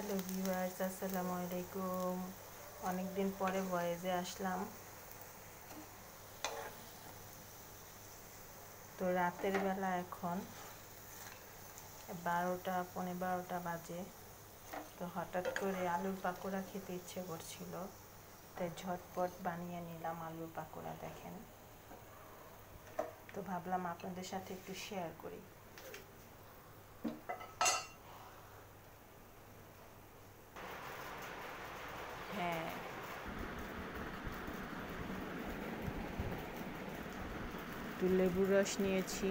Hello viewers, আসসালামু আলাইকুম। অনেকদিন পরে ভয়েসে আসলাম। তো রাতের বেলা এখন 12টা পৌনে 12টা বাজে। তো হঠাৎ করে আলুর পাকোড়া খেতে ইচ্ছে করছিল, তাই ঝটপট বানিয়ে নিলাম আলুর পাকোড়া। দেখেন, তো ভাবলাম আপনাদের সাথে একটু শেয়ার করি। হ্যাঁ, একটু লেবুর রস নিয়েছি,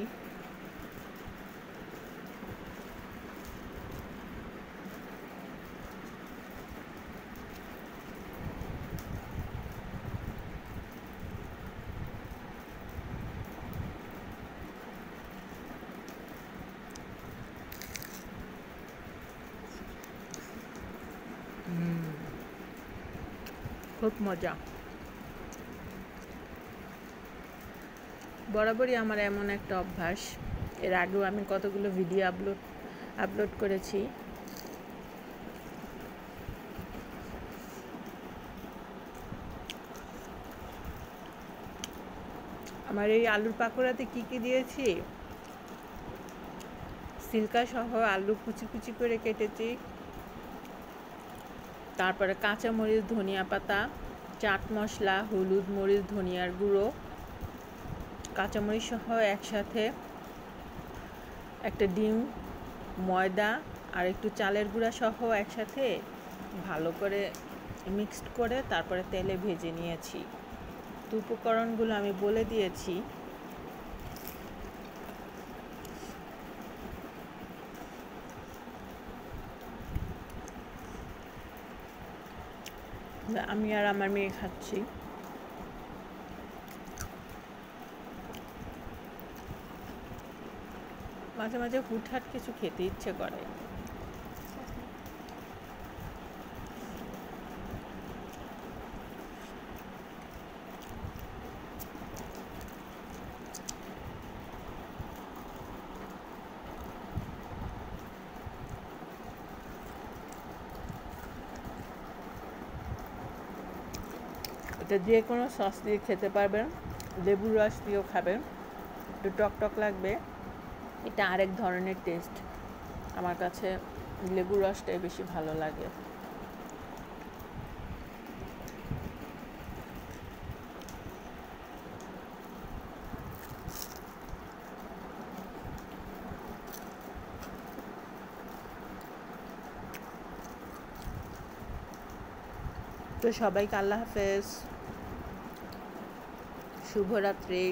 খুব মজা। বরাবরই আমার এমন একটা অভ্যাস, এর আগেও আমি কতগুলো ভিডিও আপলোড করেছি। আমার এই আলুর পাকোড়াতে কি কি দিয়েছি, সিল্কা সহ আলু কুচি কুচি করে কেটেছি, তারপরে কাঁচামরিচ, ধনিয়া পাতা, চাট মশলা, হলুদ, মরিচ, ধনিয়ার গুঁড়ো, কাঁচামরিচ সহ একসাথে একটা ডিম, ময়দা আর একটু চালের গুঁড়া সহ একসাথে ভালো করে মিক্সড করে তারপরে তেলে ভেজে নিয়েছি। তো উপকরণগুলো আমি বলে দিয়েছি। আমি আর আমার মেয়ে খাচ্ছি। মাঝে মাঝে হুটহাট কিছু খেতে ইচ্ছে করে। এটা যে কোনো সস দিয়ে খেতে পারবেন, লেবুর রস দিয়েও খাবেন, একটু টক টক লাগবে। এটা আরেক ধরনের টেস্ট। আমার কাছে লেবুর রসটাই বেশি ভালো লাগে। তো সবাইকে আল্লাহ হাফেজ, শুভরাত্রি।